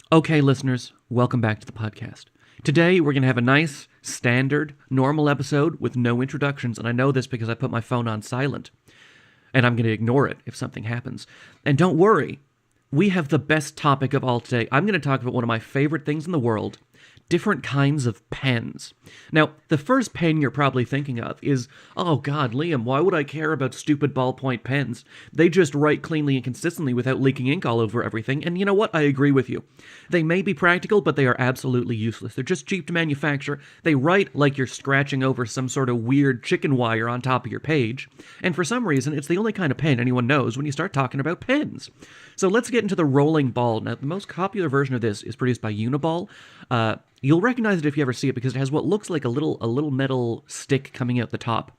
Okay, listeners, welcome back to the podcast. Today, we're going to have a nice, standard, normal episode with no introductions, and I know this because I put my phone on silent, and I'm going to ignore it if something happens. And don't worry, we have the best topic of all today. I'm going to talk about one of my favorite things in the world, different kinds of pens. Now, the first pen you're probably thinking of is, oh god, Liam, why would I care about stupid ballpoint pens? They just write cleanly and consistently without leaking ink all over everything, and you know what? I agree with you. They may be practical, but they are absolutely useless. They're just cheap to manufacture. They write like you're scratching over some sort of weird chicken wire on top of your page, and for some reason, it's the only kind of pen anyone knows when you start talking about pens. So let's get into the rolling ball. Now, the most popular version of this is produced by Uniball. You'll recognize it if you ever see it because it has what looks like a little metal stick coming out the top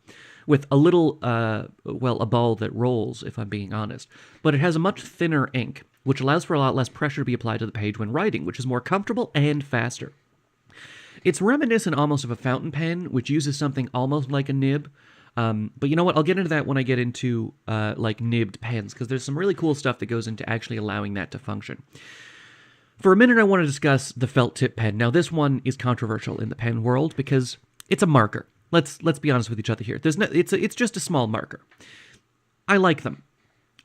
with a little, a ball that rolls, if I'm being honest. But it has a much thinner ink, which allows for a lot less pressure to be applied to the page when writing, which is more comfortable and faster. It's reminiscent almost of a fountain pen, which uses something almost like a nib. But you know what? I'll get into that when I get into, nibbed pens, because there's some really cool stuff that goes into actually allowing that to function. For a minute, I want to discuss the felt tip pen. Now, this one is controversial in the pen world because it's a marker. Let's be honest with each other here. It's just a small marker. I like them.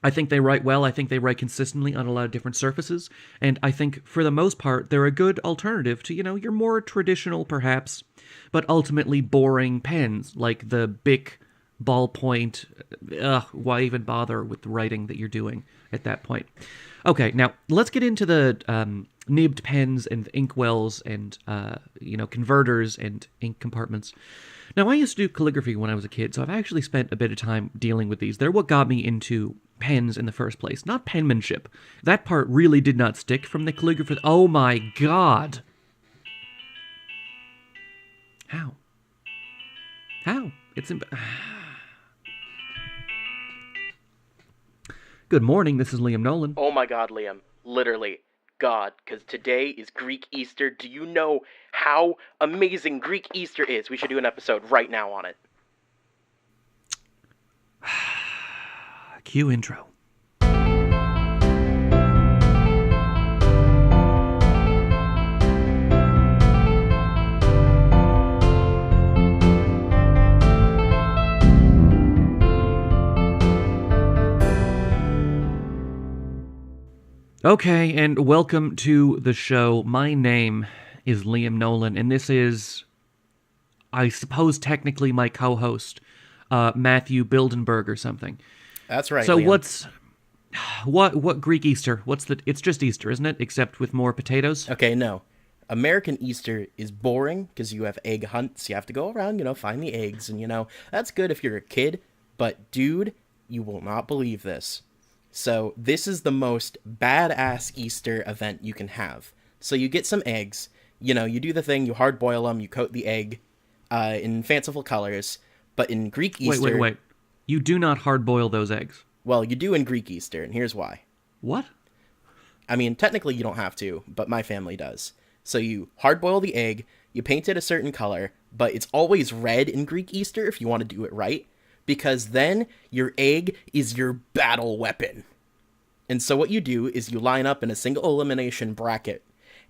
I think they write well. I think they write consistently on a lot of different surfaces. And I think, for the most part, they're a good alternative to, your more traditional, perhaps, but ultimately boring pens, like the Bic ballpoint. Why even bother with the writing that you're doing at that point? Okay, now let's get into the nibbed pens and inkwells and, converters and ink compartments. Now, I used to do calligraphy when I was a kid, so I've actually spent a bit of time dealing with these. They're what got me into pens in the first place, not penmanship. That part really did not stick from the calligraphy. Oh my god! How? It's Good morning, this is Liam Nolan. Oh my god, Liam. Literally. God, because today is Greek Easter. Do you know how amazing Greek Easter is? We should do an episode right now on it. Cue intro. Okay, and welcome to the show. My name is Liam Nolan, and this is, I suppose, technically my co-host, Matthew Bildenberg or something. That's right. So Liam. what Greek Easter? It's just Easter, isn't it? Except with more potatoes? Okay, no. American Easter is boring because you have egg hunts. You have to go around, find the eggs, and, that's good if you're a kid. But, dude, you will not believe this. So this is the most badass Easter event you can have. So you get some eggs, you do the thing, you hard boil them, you coat the egg in fanciful colors. But in Greek Easter... Wait. You do not hard boil those eggs. Well, you do in Greek Easter, and here's why. What? I mean, technically you don't have to, but my family does. So you hard boil the egg, you paint it a certain color, but it's always red in Greek Easter if you want to do it right. Because then your egg is your battle weapon. And so what you do is you line up in a single elimination bracket,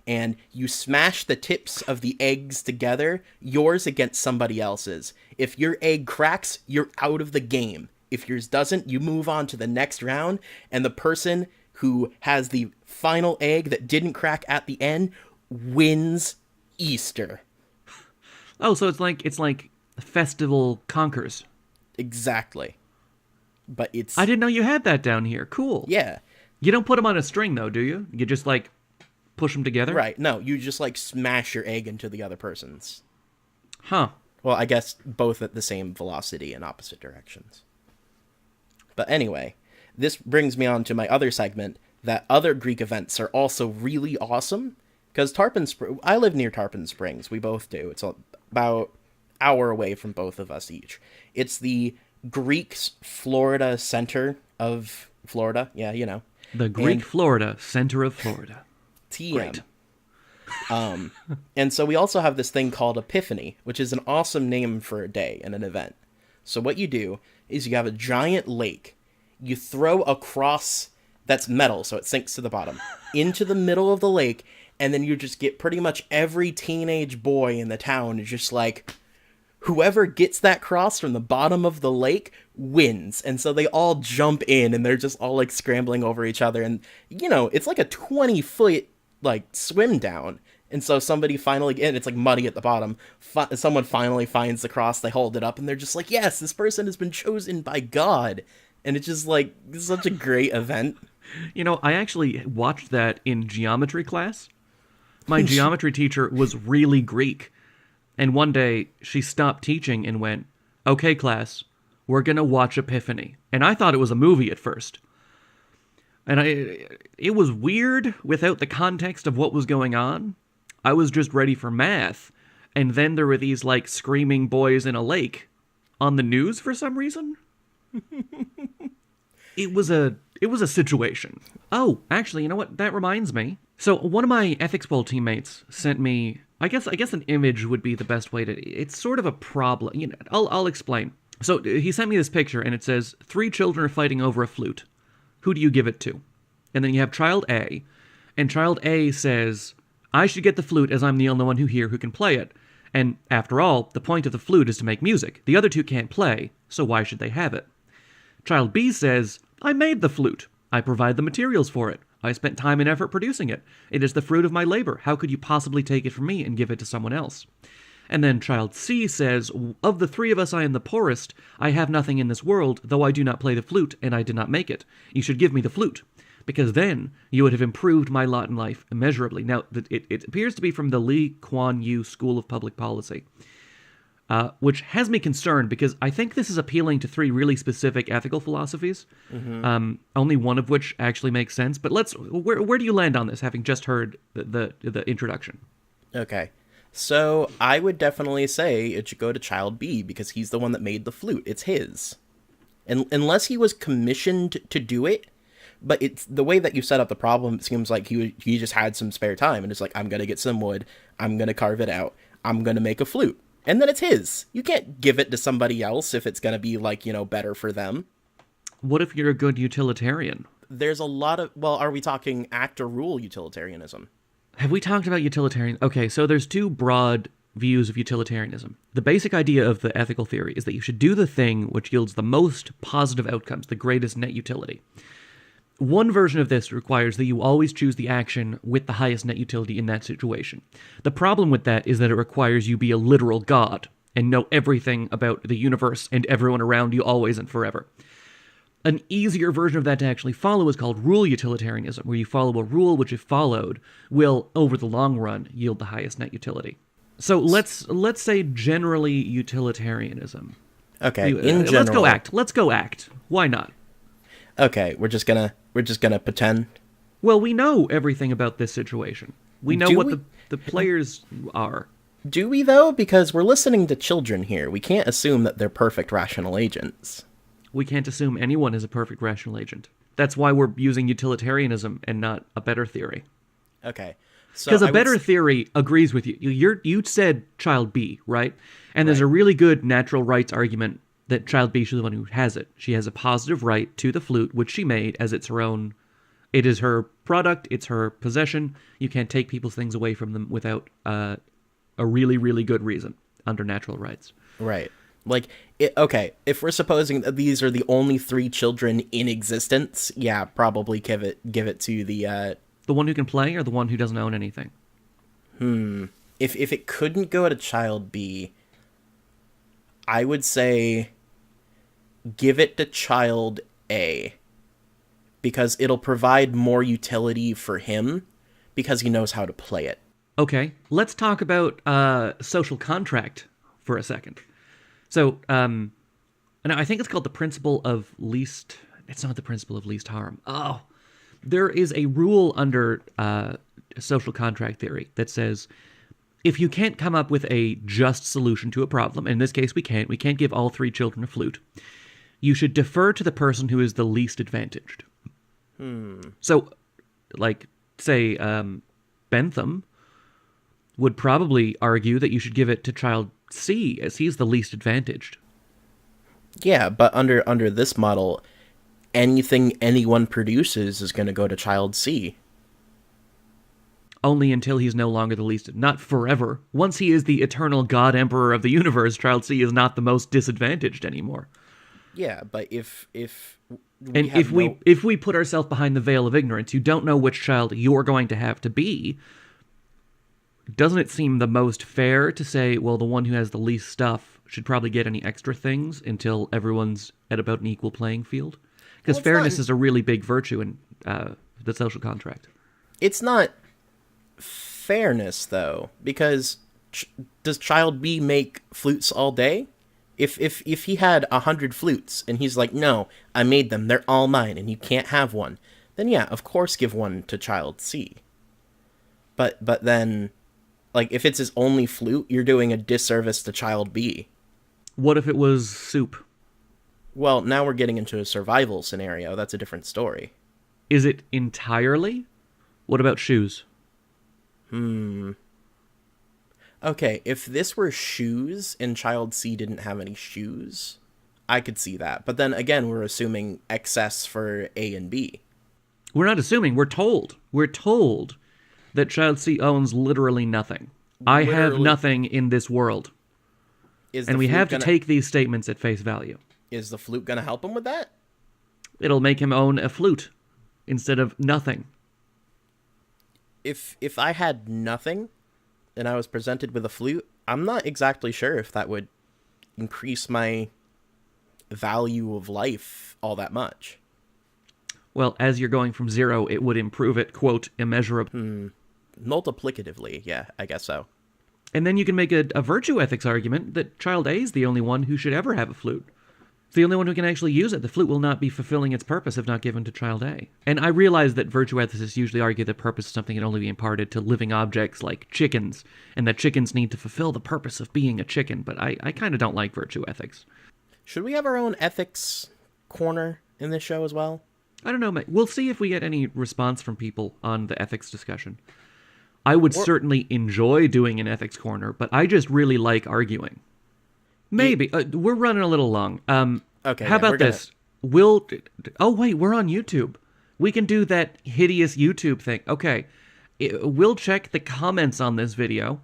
and you smash the tips of the eggs together, yours against somebody else's. If your egg cracks, you're out of the game. If yours doesn't, you move on to the next round, and the person who has the final egg that didn't crack at the end wins Easter. Oh, so it's like Festival Conquers. Exactly. But it's... I didn't know you had that down here. Cool. Yeah. You don't put them on a string, though, do you? You just, push them together? Right. No, you just, smash your egg into the other person's. Huh. Well, I guess both at the same velocity in opposite directions. But anyway, this brings me on to my other segment, that other Greek events are also really awesome. Because I live near Tarpon Springs. We both do. It's about hour away from both of us each. It's the Greeks Florida center of Florida. Yeah, The Greek Florida center of Florida. TM. Great. And so we also have this thing called Epiphany, which is an awesome name for a day and an event. So what you do is you have a giant lake. You throw a cross that's metal, so it sinks to the bottom, into the middle of the lake, And then you just get pretty much every teenage boy in the town is just like, whoever gets that cross from the bottom of the lake wins. And so they all jump in and they're just all like scrambling over each other. And, you know, it's like a 20-foot like swim down. And so somebody finally, and it's like muddy at the bottom, someone finally finds the cross, they hold it up, and they're just like, yes, this person has been chosen by God. And it's just like such a great event. You know, I actually watched that in geometry class. My geometry teacher was really Greek. And one day, she stopped teaching and went, okay, class, we're going to watch Epiphany. And I thought it was a movie at first. And it was weird without the context of what was going on. I was just ready for math. And then there were these, like, screaming boys in a lake on the news for some reason. It was a situation. Oh, actually, you know what? That reminds me. So one of my ethics bowl teammates sent me, I guess an image would be the best way to, it's sort of a problem. You know, I'll explain. So he sent me this picture and it says 3 children are fighting over a flute. Who do you give it to? And then you have child A, and child A says, I should get the flute as I'm the only one here who can play it. And after all, the point of the flute is to make music. The other 2 can't play, so why should they have it? Child B says, I made the flute. I provide the materials for it. I spent time and effort producing it. It is the fruit of my labor. How could you possibly take it from me and give it to someone else? And then child C says, of the 3 of us I am the poorest. I have nothing in this world, though I do not play the flute, and I did not make it. You should give me the flute, because then you would have improved my lot in life immeasurably. Now, it appears to be from the Lee Kuan Yew School of Public Policy. Which has me concerned because I think this is appealing to 3 really specific ethical philosophies, only one of which actually makes sense. But where do you land on this, having just heard the introduction? Okay, so I would definitely say it should go to child B because he's the one that made the flute. It's his. And unless he was commissioned to do it, but it's the way that you set up the problem, it seems like he just had some spare time and it's like, I'm going to get some wood, I'm going to carve it out, I'm going to make a flute. And then it's his. You can't give it to somebody else if it's going to be, like, you know, better for them. What if you're a good utilitarian? There's a lot of... Well, are we talking act or rule utilitarianism? Have we talked about utilitarian? Okay, so there's 2 broad views of utilitarianism. The basic idea of the ethical theory is that you should do the thing which yields the most positive outcomes, the greatest net utility. One version of this requires that you always choose the action with the highest net utility in that situation. The problem with that is that it requires you be a literal god and know everything about the universe and everyone around you always and forever. An easier version of that to actually follow is called rule utilitarianism, where you follow a rule which, if followed, will, over the long run, yield the highest net utility. So let's say generally utilitarianism. Okay, in general. Let's go act. Why not? Okay, we're just gonna pretend. Well, we know everything about this situation. We know what the players are. Do we, though? Because we're listening to children here. We can't assume that they're perfect rational agents. We can't assume anyone is a perfect rational agent. That's why we're using utilitarianism and not a better theory. Okay. Because a better theory agrees with you. You said child B, right? And there's a really good natural rights argument that child B should be the one who has it. She has a positive right to the flute, which she made as it's her own. It is her product. It's her possession. You can't take people's things away from them without a really, really good reason under natural rights. Right. Like, okay, if we're supposing that these are the only 3 children in existence, yeah, probably give it to the one who can play or the one who doesn't own anything? If it couldn't go to child B, I would say give it to child A, because it'll provide more utility for him because he knows how to play it. Okay, let's talk about social contract for a second. So, and I think it's called the principle of least... It's not the principle of least harm. Oh, there is a rule under social contract theory that says if you can't come up with a just solution to a problem, in this case we can't give all 3 children a flute, you should defer to the person who is the least advantaged. So, like, say, Bentham would probably argue that you should give it to child C, as he's the least advantaged. Yeah, but under this model, anything anyone produces is going to go to child C. only until he's no longer the least, not forever. Once he is the eternal god emperor of the universe, Child C is not the most disadvantaged anymore. Yeah, but if And if we put ourselves behind the veil of ignorance, you don't know which child you're going to have to be. Doesn't it seem the most fair to say, well, the one who has the least stuff should probably get any extra things until everyone's at about an equal playing field? Because fairness is a really big virtue in the social contract. It's not fairness, though, because does Child B make flutes all day? If he had 100 flutes and he's like, no, I made them, they're all mine, and you can't have one, then yeah, of course give one to Child C. But then, like, if it's his only flute, you're doing a disservice to Child B. What if it was soup? Well, now we're getting into a survival scenario. That's a different story. Is it entirely? What about shoes? Okay, if this were shoes and Child C didn't have any shoes, I could see that. But then again, we're assuming excess for A and B. We're not assuming. We're told. We're told that Child C owns literally nothing. I have nothing in this world. And we have to take these statements at face value. Is the flute going to help him with that? It'll make him own a flute instead of nothing. If I had nothing and I was presented with a flute, I'm not exactly sure if that would increase my value of life all that much. Well, as you're going from 0, it would improve it, quote, immeasurably. Multiplicatively, yeah, I guess so. And then you can make a virtue ethics argument that Child A is the only one who should ever have a flute. It's the only one who can actually use it. The flute will not be fulfilling its purpose if not given to Child A. And I realize that virtue ethicists usually argue that purpose is something that can only be imparted to living objects like chickens, and that chickens need to fulfill the purpose of being a chicken, but I kind of don't like virtue ethics. Should we have our own ethics corner in this show as well? I don't know. We'll see if we get any response from people on the ethics discussion. I would certainly enjoy doing an ethics corner, but I just really like arguing. Maybe. We're running a little long. Okay. How about this? Oh, wait, we're on YouTube. We can do that hideous YouTube thing. Okay. We'll check the comments on this video,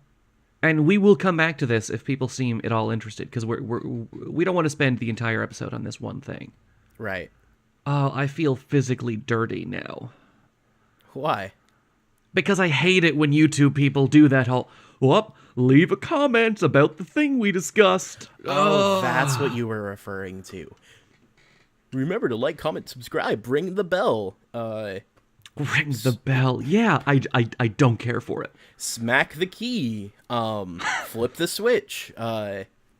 and we will come back to this if people seem at all interested, because we don't want to spend the entire episode on this one thing. Right. Oh, I feel physically dirty now. Why? Because I hate it when YouTube people do that whole, leave a comment about the thing we discussed. Oh, that's what you were referring to. Remember to like, comment, subscribe, ring the bell. Ring the bell. Yeah, I don't care for it. Smack the key. Flip the switch.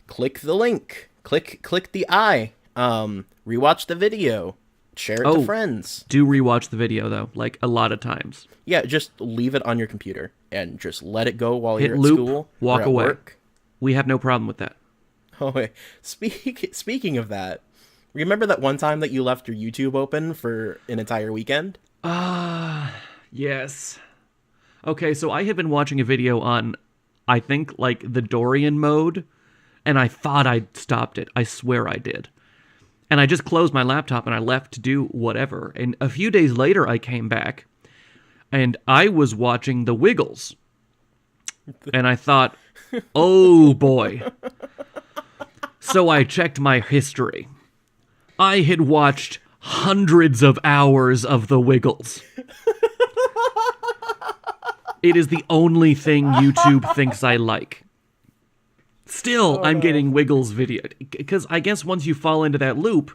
Click the link. Click the eye. Rewatch the video. Share it to friends. Do rewatch the video, though, like a lot of times. Yeah, just leave it on your computer and just let it go while Hit you're at loop, school. walk or at away. Work. We have no problem with that. Oh, wait. Speaking of that, remember that one time that you left your YouTube open for an entire weekend? Yes. Okay, so I had been watching a video on, I think, like, the Dorian mode, and I thought I'd stopped it. I swear I did. And I just closed my laptop and I left to do whatever. And a few days later, I came back and I was watching The Wiggles. And I thought, oh boy. So I checked my history. I had watched hundreds of hours of The Wiggles. It is the only thing YouTube thinks I like. Still, I'm getting Wiggles video. Because I guess once you fall into that loop,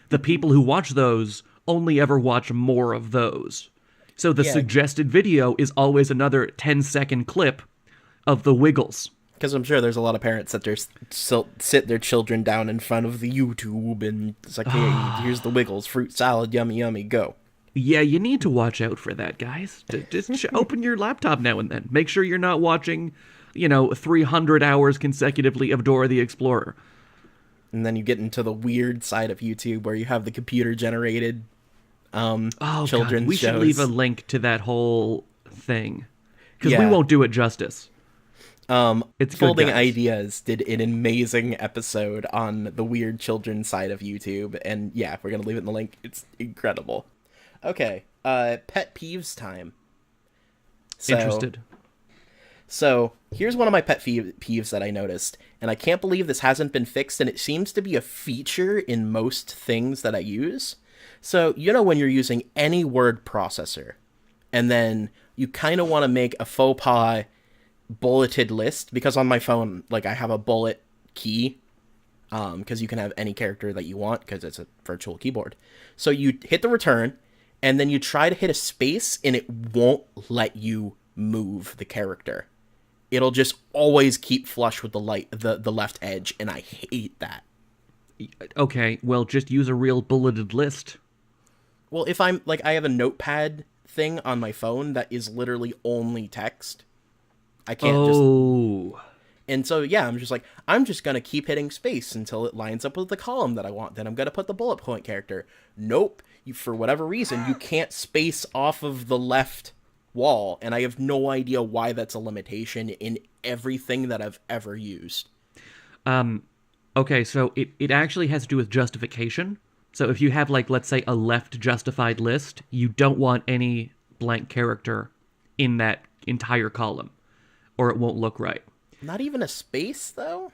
the people who watch those only ever watch more of those. So the suggested video is always another 10-second clip of the Wiggles. Because I'm sure there's a lot of parents that sit their children down in front of the YouTube and it's like, hey, here's the Wiggles, fruit salad, yummy, yummy, go. Yeah, you need to watch out for that, guys. Just open your laptop now and then. Make sure you're not watching 300 hours consecutively of Dora the Explorer. And then you get into the weird side of YouTube where you have the computer-generated children's shows. We should leave a link to that whole thing. Because we won't do it justice. It's Folding Ideas did an amazing episode on the weird children's side of YouTube. And yeah, we're going to leave it in the link. It's incredible. Okay, pet peeves time. Interested. So here's one of my pet peeves that I noticed, and I can't believe this hasn't been fixed, and it seems to be a feature in most things that I use. So, when you're using any word processor, and then you kind of want to make a faux pas bulleted list, because on my phone, like, I have a bullet key, because you can have any character that you want, because it's a virtual keyboard. So you hit the return, and then you try to hit a space, and it won't let you move the character. It'll just always keep flush with the left edge, and I hate that. Okay, well, just use a real bulleted list. Well, if I'm, like, I have a notepad thing on my phone that is literally only text. I can't just... And so, yeah, I'm just like, I'm just going to keep hitting space until it lines up with the column that I want. Then I'm going to put the bullet point character. Nope. For whatever reason, you can't space off of the left wall, and I have no idea why that's a limitation in everything that I've ever used. Okay, so it actually has to do with justification. So if you have, like, let's say a left justified list, you don't want any blank character in that entire column, or it won't look right. Not even a space, though?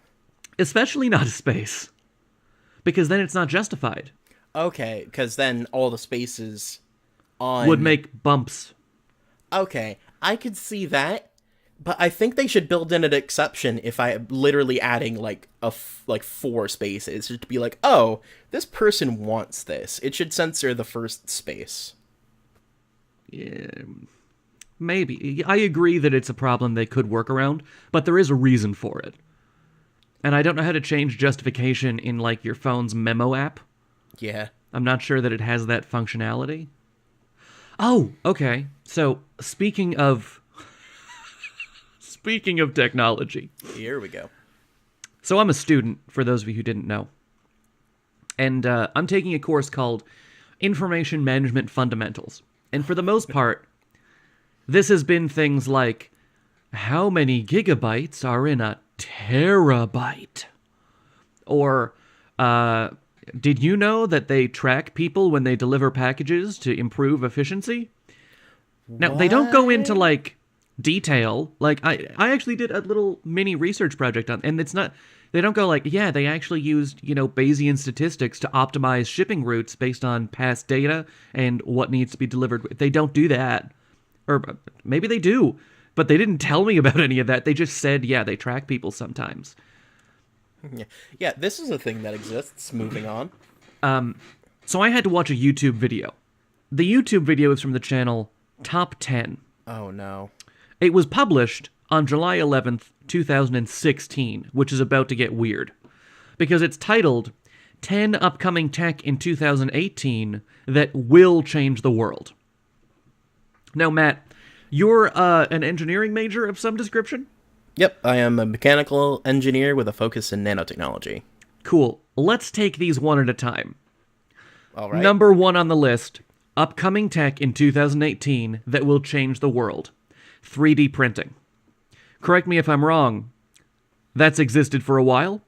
Especially not a space. Because then it's not justified. Okay, because then all the spaces on... would make bumps. Okay, I could see that, but I think they should build in an exception if I'm literally adding, like, 4 spaces. Just to be like, oh, this person wants this. It should censor the first space. Yeah... Maybe. I agree that it's a problem they could work around, but there is a reason for it. And I don't know how to change justification in, like, your phone's memo app. Yeah. I'm not sure that it has that functionality. Oh, okay. So, speaking of technology. Here we go. So I'm a student, for those of you who didn't know. And I'm taking a course called Information Management Fundamentals. And for the most part, this has been things like, how many gigabytes are in a terabyte? Or, did you know that they track people when they deliver packages to improve efficiency? Now, they don't go into, like, detail. Like, I actually did a little mini research project on, and it's not, they don't go like, yeah, they actually used, Bayesian statistics to optimize shipping routes based on past data and what needs to be delivered. They don't do that. Or maybe they do, but they didn't tell me about any of that. They just said, yeah, they track people sometimes. Yeah, this is a thing that exists. Moving on. So I had to watch a YouTube video. The YouTube video is from the channel Top 10. Oh, no. It was published on July 11th, 2016, which is about to get weird. Because it's titled, 10 Upcoming Tech in 2018 That Will Change the World. Now, Matt, you're an engineering major of some description? Yep, I am a mechanical engineer with a focus in nanotechnology. Cool. Let's take these one at a time. All right. Number 1 on the list, upcoming tech in 2018 that will change the world. 3D printing. Correct me if I'm wrong. That's existed for a while?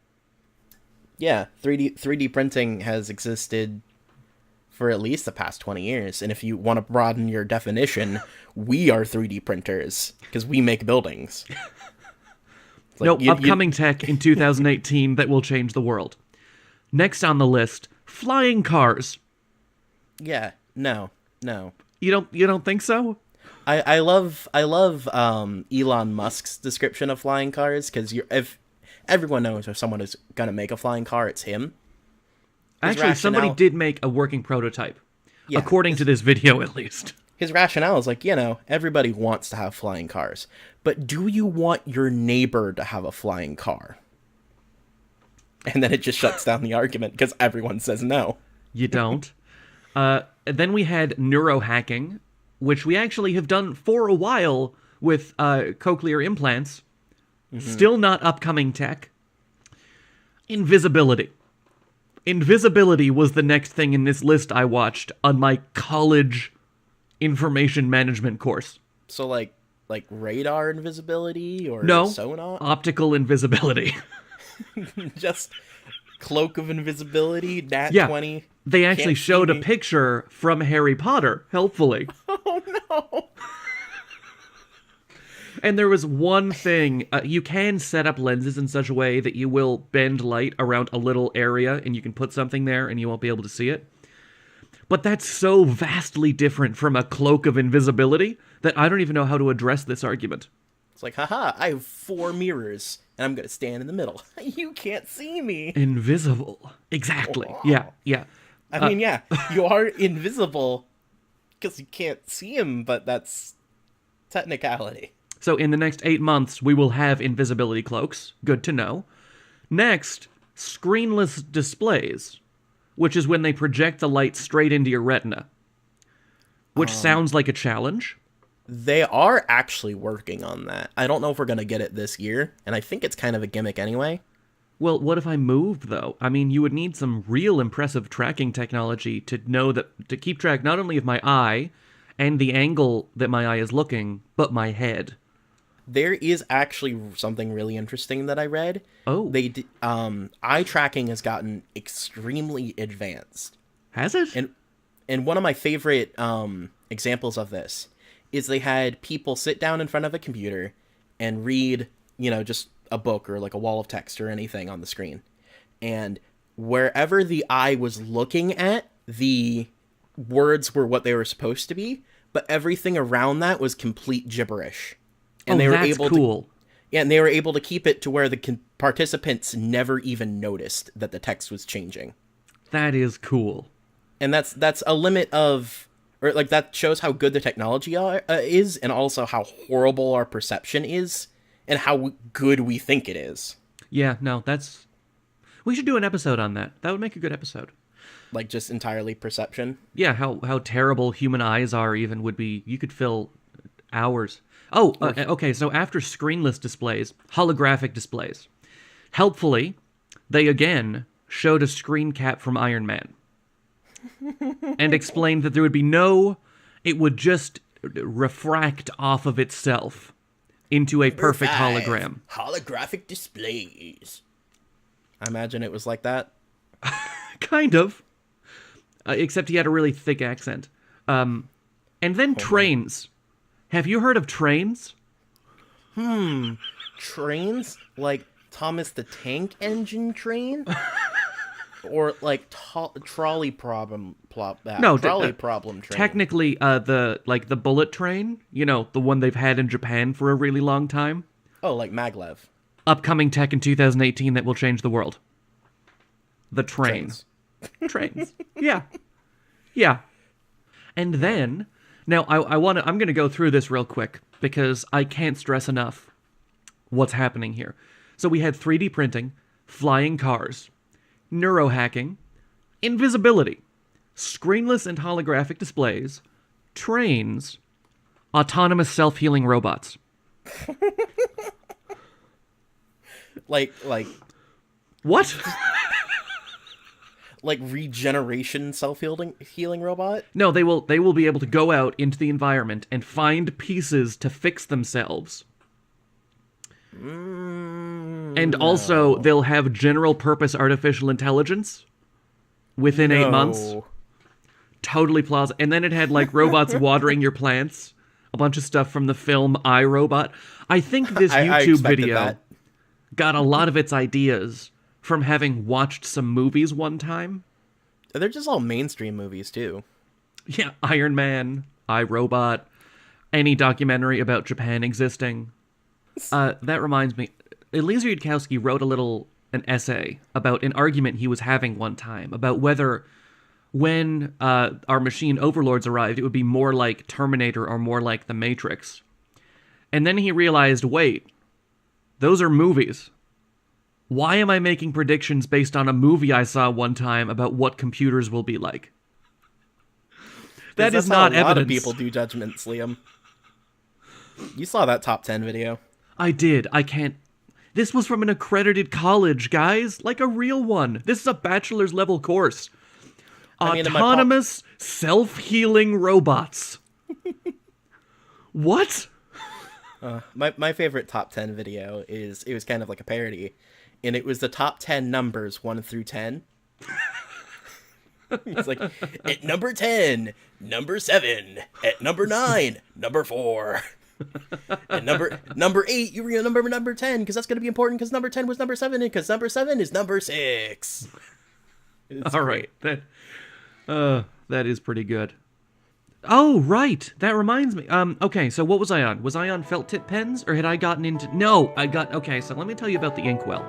Yeah, 3D printing has existed for at least the past 20 years. And if you want to broaden your definition, we are 3D printers because we make buildings. Like, upcoming tech in 2018 that will change the world. Next on the list, flying cars. Yeah, no. You don't think so? I love Elon Musk's description of flying cars because if everyone knows if someone is gonna make a flying car, it's him. Actually, somebody did make a working prototype, according to this video at least. His rationale is like, everybody wants to have flying cars, but do you want your neighbor to have a flying car? And then it just shuts down the argument because everyone says no. You don't. Then we had Neuro Hacking, which we actually have done for a while with cochlear implants. Mm-hmm. Still not upcoming tech. Invisibility. Invisibility was the next thing in this list I watched on my college information management course. So like radar invisibility or no, sonar? Optical invisibility. Just cloak of invisibility, nat 20. They actually showed a picture from Harry Potter, helpfully. Oh no. And there was one thing, you can set up lenses in such a way that you will bend light around a little area and you can put something there and you won't be able to see it. But that's so vastly different from a cloak of invisibility that I don't even know how to address this argument. It's like, haha, I have 4 mirrors, and I'm going to stand in the middle. You can't see me. Invisible. Exactly. Wow. Yeah. I mean, yeah, you are invisible because you can't see him, but that's technicality. So in the next 8 months, we will have invisibility cloaks. Good to know. Next, screenless displays, which is when they project the light straight into your retina, which sounds like a challenge. They are actually working on that. I don't know if we're going to get it this year, and I think it's kind of a gimmick anyway. Well, what if I moved, though? I mean, you would need some real impressive tracking technology to know that, to keep track not only of my eye and the angle that my eye is looking, but my head. There is actually something really interesting that I read. Oh. Eye tracking has gotten extremely advanced. Has it? And one of my favorite examples of this is they had people sit down in front of a computer and read, just a book or like a wall of text or anything on the screen. And wherever the eye was looking at, the words were what they were supposed to be, but everything around that was complete gibberish. And they were that's able cool. and they were able to keep it to where the participants never even noticed that the text was changing. That is cool. And that's a limit of, or like that shows how good the technology is, and also how horrible our perception is, and how good we think it is. Yeah, no, we should do an episode on that. That would make a good episode. Like just entirely perception. Yeah, how terrible human eyes are even would be. You could fill hours. Oh, okay, so after screenless displays, holographic displays. Helpfully, they again showed a screen cap from Iron Man. And explained that there would be it would just refract off of itself into a perfect hologram. Holographic displays. I imagine it was like that. Kind of. Except he had a really thick accent. And then trains. Have you heard of trains? Trains? Like Thomas the Tank Engine train? Or like trolley problem train. Technically, the bullet train, the one they've had in Japan for a really long time. Oh, like maglev. Upcoming tech in 2018 that will change the world. The train. Trains. Yeah. And then, now I'm going to go through this real quick because I can't stress enough what's happening here. So we had 3D printing, flying cars, Neuro Hacking, invisibility, screenless and holographic displays, trains, autonomous self-healing robots. like What? Like regeneration self-healing robot? No, they will be able to go out into the environment and find pieces to fix themselves. And also, they'll have general-purpose artificial intelligence within 8 months. Totally plausible. And then it had, robots watering your plants. A bunch of stuff from the film I, Robot. I think this YouTube video got a lot of its ideas from having watched some movies one time. They're just all mainstream movies, too. Yeah, Iron Man, I, Robot, any documentary about Japan existing. That reminds me, Eliezer Yudkowsky wrote an essay about an argument he was having one time about whether when our machine overlords arrived, it would be more like Terminator or more like The Matrix. And then he realized, wait, those are movies. Why am I making predictions based on a movie I saw one time about what computers will be like? That is not evidence. A lot of people do judgments, Liam. You saw that top 10 video. I did. I can't... This was from an accredited college, guys. Like a real one. This is a bachelor's level course. Autonomous, self-healing robots. What? My favorite top 10 video it was kind of like a parody. And it was the top 10 numbers, 1 through 10. It's like, at number 10, number 7, at number 9, number 4. And number 8, you remember number 10 because that's going to be important because number 10 was number 7 and because number 7 is number 6. All right, that is pretty good. Oh, right. That reminds me. Okay, so what was I on? Was I on felt tip pens, or had I gotten into... No, okay, so let me tell you about the inkwell.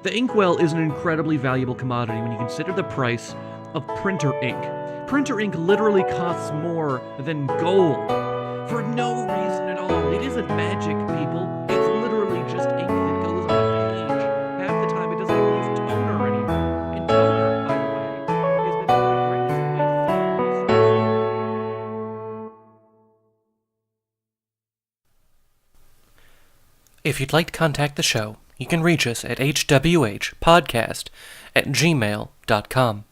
The inkwell is an incredibly valuable commodity when you consider the price of printer ink. Printer ink literally costs more than gold. For no reason at all. It isn't magic, people. It's literally just ink that goes on a page. Half the time it doesn't even use toner anymore. And toner, by the way, has been If you'd like to contact the show, you can reach us at hwhpodcast@gmail.com.